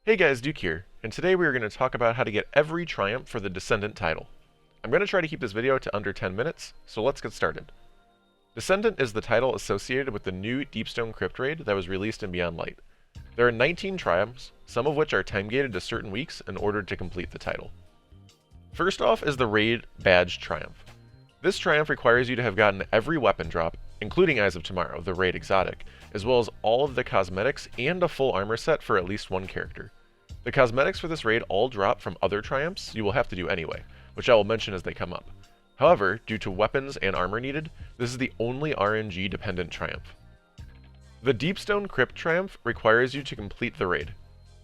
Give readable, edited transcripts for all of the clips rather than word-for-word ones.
Hey guys, Duke here, and today we are going to talk about how to get every triumph for the Descendant title. I'm going to try to keep this video to under 10 minutes, so let's get started. Descendant is the title associated with the new Deep Stone Crypt raid that was released in Beyond Light. There are 19 triumphs, some of which are time-gated to certain weeks in order to complete the title. First off is the Raid Badge Triumph. This triumph requires you to have gotten every weapon drop, including Eyes of Tomorrow, the raid exotic, as well as all of the cosmetics and a full armor set for at least one character. The cosmetics for this raid all drop from other triumphs you will have to do anyway, which I will mention as they come up. However, due to weapons and armor needed, this is the only RNG dependent triumph. The Deep Stone Crypt triumph requires you to complete the raid.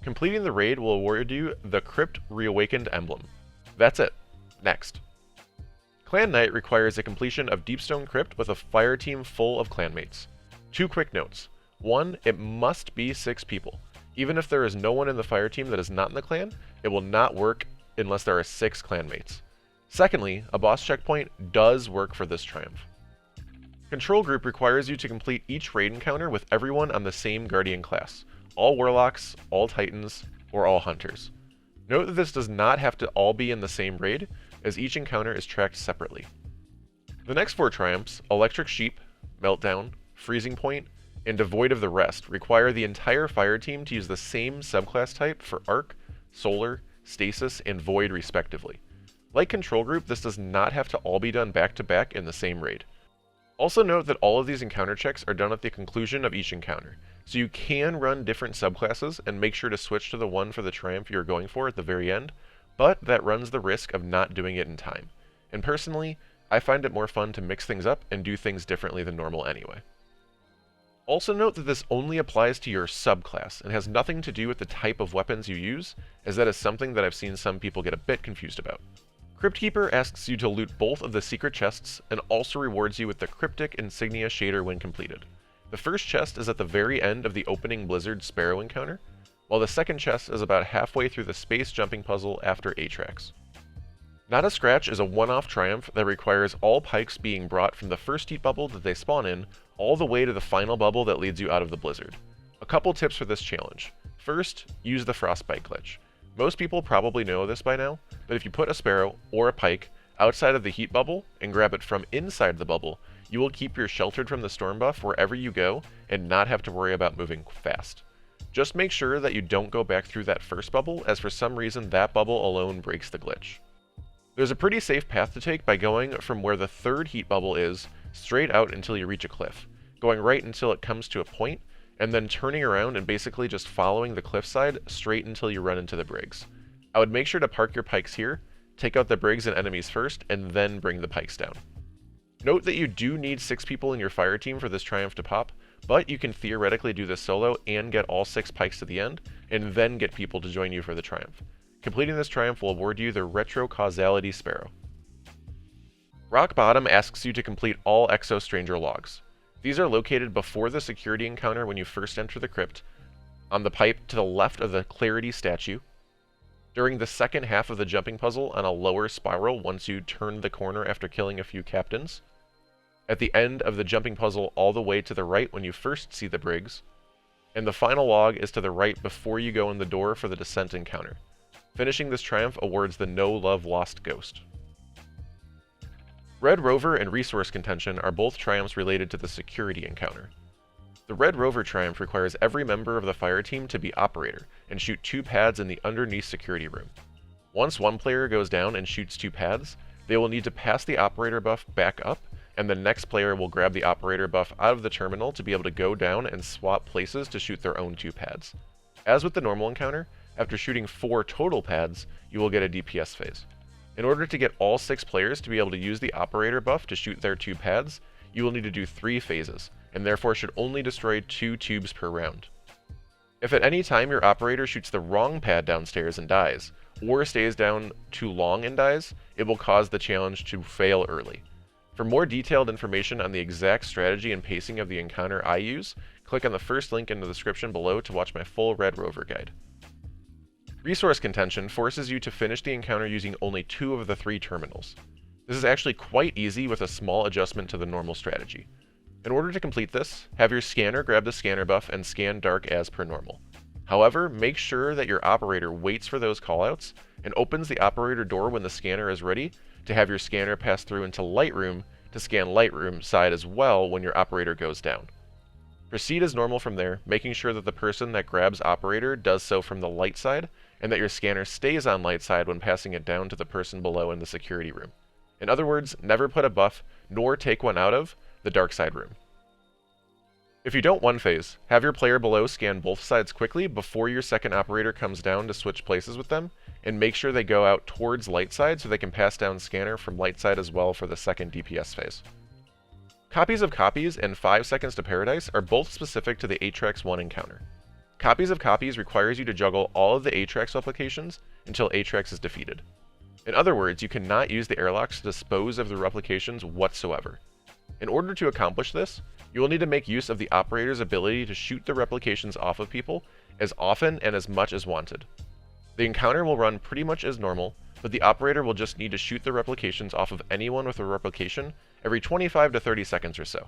Completing the raid will award you the Crypt Reawakened emblem. That's it. Next. Clan Night requires a completion of Deep Stone Crypt with a fire team full of clanmates. Two quick notes. One, it must be 6 people. Even if there is no one in the fire team that is not in the clan, it will not work unless there are 6 clanmates. Secondly, a boss checkpoint does work for this triumph. Control Group requires you to complete each raid encounter with everyone on the same Guardian class. All Warlocks, all Titans, or all Hunters. Note that this does not have to all be in the same raid, as each encounter is tracked separately. The next 4 triumphs, Electric Sheep, Meltdown, Freezing Point, and Devoid of the Rest, require the entire fire team to use the same subclass type for Arc, Solar, Stasis, and Void respectively. Like Control Group, this does not have to all be done back to back in the same raid. Also note that all of these encounter checks are done at the conclusion of each encounter, so you can run different subclasses and make sure to switch to the one for the triumph you're going for at the very end, but that runs the risk of not doing it in time. And personally, I find it more fun to mix things up and do things differently than normal anyway. Also note that this only applies to your subclass and has nothing to do with the type of weapons you use, as that is something that I've seen some people get a bit confused about. Cryptkeeper asks you to loot both of the secret chests and also rewards you with the Cryptic Insignia shader when completed. The first chest is at the very end of the opening Blizzard Sparrow encounter, while the second chest is about halfway through the space jumping puzzle after Atrax. Not a Scratch is a one-off triumph that requires all pikes being brought from the first heat bubble that they spawn in, all the way to the final bubble that leads you out of the blizzard. A couple tips for this challenge. First, use the frostbite glitch. Most people probably know this by now, but if you put a sparrow, or a pike, outside of the heat bubble and grab it from inside the bubble, you will keep your sheltered from the storm buff wherever you go and not have to worry about moving fast. Just make sure that you don't go back through that first bubble, as for some reason that bubble alone breaks the glitch. There's a pretty safe path to take by going from where the third heat bubble is, straight out until you reach a cliff, going right until it comes to a point, and then turning around and basically just following the cliffside straight until you run into the brigs. I would make sure to park your pikes here, take out the brigs and enemies first, and then bring the pikes down. Note that you do need 6 people in your fire team for this triumph to pop, but you can theoretically do this solo and get all 6 pikes to the end, and then get people to join you for the triumph. Completing this triumph will award you the Retro Causality Sparrow. Rock Bottom asks you to complete all Exo Stranger logs. These are located before the security encounter when you first enter the crypt, on the pipe to the left of the Clarity statue, during the second half of the jumping puzzle on a lower spiral once you turn the corner after killing a few captains, at the end of the jumping puzzle all the way to the right when you first see the brigs, and the final log is to the right before you go in the door for the Descent encounter. Finishing this triumph awards the No Love Lost Ghost. Red Rover and Resource Contention are both triumphs related to the security encounter. The Red Rover triumph requires every member of the fire team to be Operator and shoot 2 pads in the underneath security room. Once one player goes down and shoots 2 pads, they will need to pass the Operator buff back up, and the next player will grab the Operator buff out of the terminal to be able to go down and swap places to shoot their own 2 pads. As with the normal encounter, after shooting 4 total pads, you will get a DPS phase. In order to get all 6 players to be able to use the Operator buff to shoot their 2 pads, you will need to do 3 phases, and therefore should only destroy 2 tubes per round. If at any time your Operator shoots the wrong pad downstairs and dies, or stays down too long and dies, it will cause the challenge to fail early. For more detailed information on the exact strategy and pacing of the encounter I use, click on the first link in the description below to watch my full Red Rover guide. Resource Contention forces you to finish the encounter using only 2 of the 3 terminals. This is actually quite easy with a small adjustment to the normal strategy. In order to complete this, have your scanner grab the scanner buff and scan dark as per normal. However, make sure that your operator waits for those callouts and opens the operator door when the scanner is ready to have your scanner pass through into Lightroom to scan Lightroom side as well when your operator goes down. Proceed as normal from there, making sure that the person that grabs operator does so from the light side, and that your scanner stays on light side when passing it down to the person below in the security room. In other words, never put a buff, nor take one out of, the dark side room. If you don't one-phase, have your player below scan both sides quickly before your second operator comes down to switch places with them, and make sure they go out towards light side so they can pass down scanner from light side as well for the second DPS phase. Copies of Copies and 5 Seconds to Paradise are both specific to the Atrax 1 encounter. Copies of Copies requires you to juggle all of the Atrax replications until Atrax is defeated. In other words, you cannot use the airlocks to dispose of the replications whatsoever. In order to accomplish this, you will need to make use of the operator's ability to shoot the replications off of people as often and as much as wanted. The encounter will run pretty much as normal, but the operator will just need to shoot the replications off of anyone with a replication every 25 to 30 seconds or so.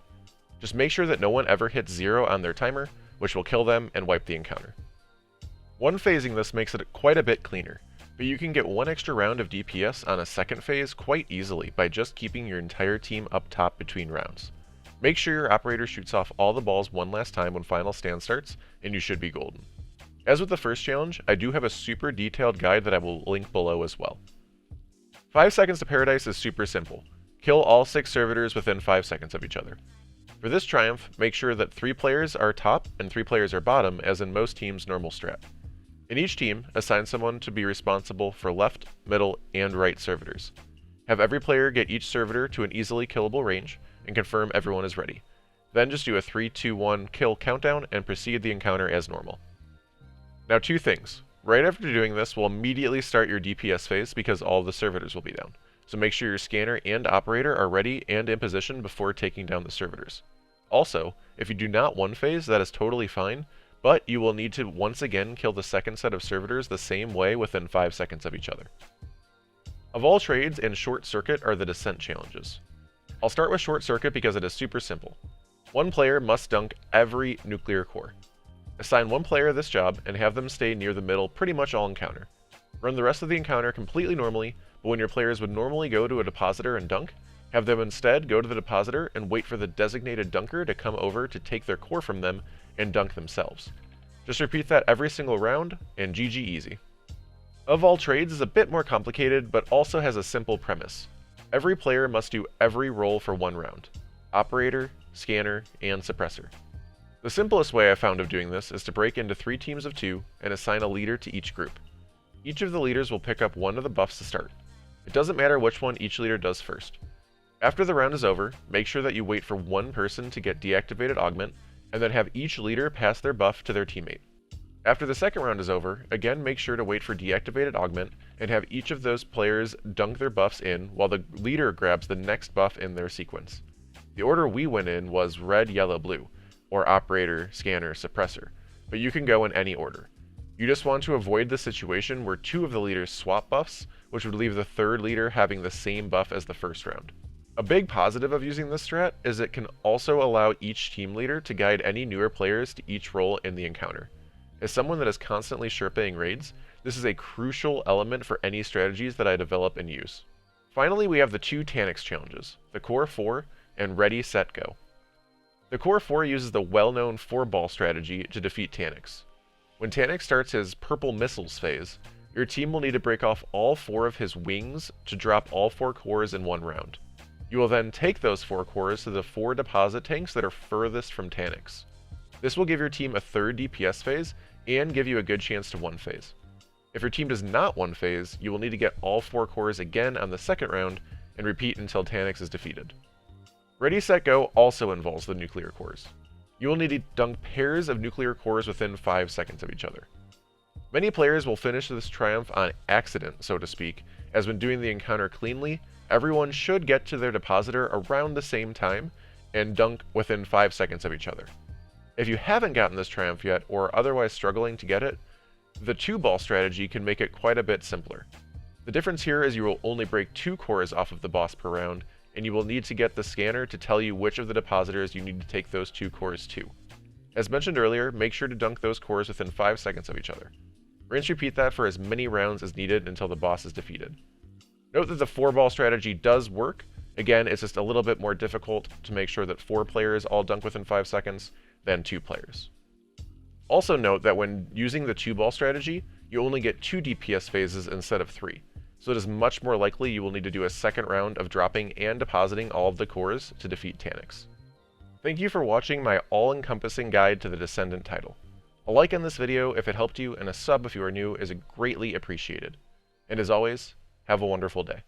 Just make sure that no one ever hits 0 on their timer, which will kill them and wipe the encounter. One-phasing this makes it quite a bit cleaner, but you can get one extra round of DPS on a second phase quite easily by just keeping your entire team up top between rounds. Make sure your operator shoots off all the balls one last time when final stand starts, and you should be golden. As with the first challenge, I do have a super detailed guide that I will link below as well. 5 Seconds to Paradise is super simple. Kill all 6 servitors within 5 seconds of each other. For this triumph, make sure that 3 players are top and 3 players are bottom, as in most teams' normal strat. In each team, assign someone to be responsible for left, middle, and right servitors. Have every player get each servitor to an easily killable range, and confirm everyone is ready. Then just do a 3, 2, 1 kill countdown and proceed the encounter as normal. Now 2 things. Right after doing this, we'll immediately start your DPS phase because all the servitors will be down. So make sure your scanner and operator are ready and in position before taking down the servitors. Also, if you do not one-phase, that is totally fine, but you will need to once again kill the second set of servitors the same way within 5 seconds of each other. Of all trades and Short Circuit are the Descent challenges. I'll start with Short Circuit because it is super simple. One player must dunk every nuclear core. Assign one player this job and have them stay near the middle pretty much all encounter. Run the rest of the encounter completely normally, but when your players would normally go to a depositor and dunk, have them instead go to the depositor and wait for the designated dunker to come over to take their core from them and dunk themselves. Just repeat that every single round, and GG easy. Of all trades is a bit more complicated, but also has a simple premise. Every player must do every role for 1 round. Operator, scanner, and suppressor. The simplest way I found of doing this is to break into 3 teams of 2 and assign a leader to each group. Each of the leaders will pick up one of the buffs to start. It doesn't matter which one each leader does first. After the round is over, make sure that you wait for one person to get deactivated augment, and then have each leader pass their buff to their teammate. After the second round is over, again make sure to wait for deactivated augment, and have each of those players dunk their buffs in while the leader grabs the next buff in their sequence. The order we went in was red, yellow, blue, or operator, scanner, suppressor, but you can go in any order. You just want to avoid the situation where 2 of the leaders swap buffs, which would leave the third leader having the same buff as the first round. A big positive of using this strat is it can also allow each team leader to guide any newer players to each role in the encounter. As someone that is constantly Sherpaing raids, this is a crucial element for any strategies that I develop and use. Finally, we have the 2 Taniks challenges, the Core 4 and Ready, Set, Go. The Core 4 uses the well-known 4-ball strategy to defeat Taniks. When Taniks starts his Purple Missiles phase, your team will need to break off all 4 of his wings to drop all 4 cores in 1 round. You will then take those 4 cores to the 4 deposit tanks that are furthest from Taniks. This will give your team a 3rd DPS phase and give you a good chance to one-phase. If your team does not one-phase, you will need to get all 4 cores again on the second round and repeat until Taniks is defeated. Ready, Set, Go also involves the nuclear cores. You will need to dunk pairs of nuclear cores within 5 seconds of each other. Many players will finish this triumph on accident, so to speak, as when doing the encounter cleanly, everyone should get to their depositor around the same time and dunk within 5 seconds of each other. If you haven't gotten this triumph yet, or otherwise struggling to get it, the 2-ball strategy can make it quite a bit simpler. The difference here is you will only break 2 cores off of the boss per round, and you will need to get the scanner to tell you which of the depositors you need to take those 2 cores to. As mentioned earlier, make sure to dunk those cores within 5 seconds of each other. Rinse repeat that for as many rounds as needed until the boss is defeated. Note that the 4-ball strategy does work. Again, it's just a little bit more difficult to make sure that 4 players all dunk within 5 seconds than 2 players. Also note that when using the 2-ball strategy, you only get 2 DPS phases instead of 3, so it is much more likely you will need to do a second round of dropping and depositing all of the cores to defeat Taniks. Thank you for watching my all-encompassing guide to the Descendant title. A like on this video if it helped you, and a sub if you are new is greatly appreciated. And as always, have a wonderful day.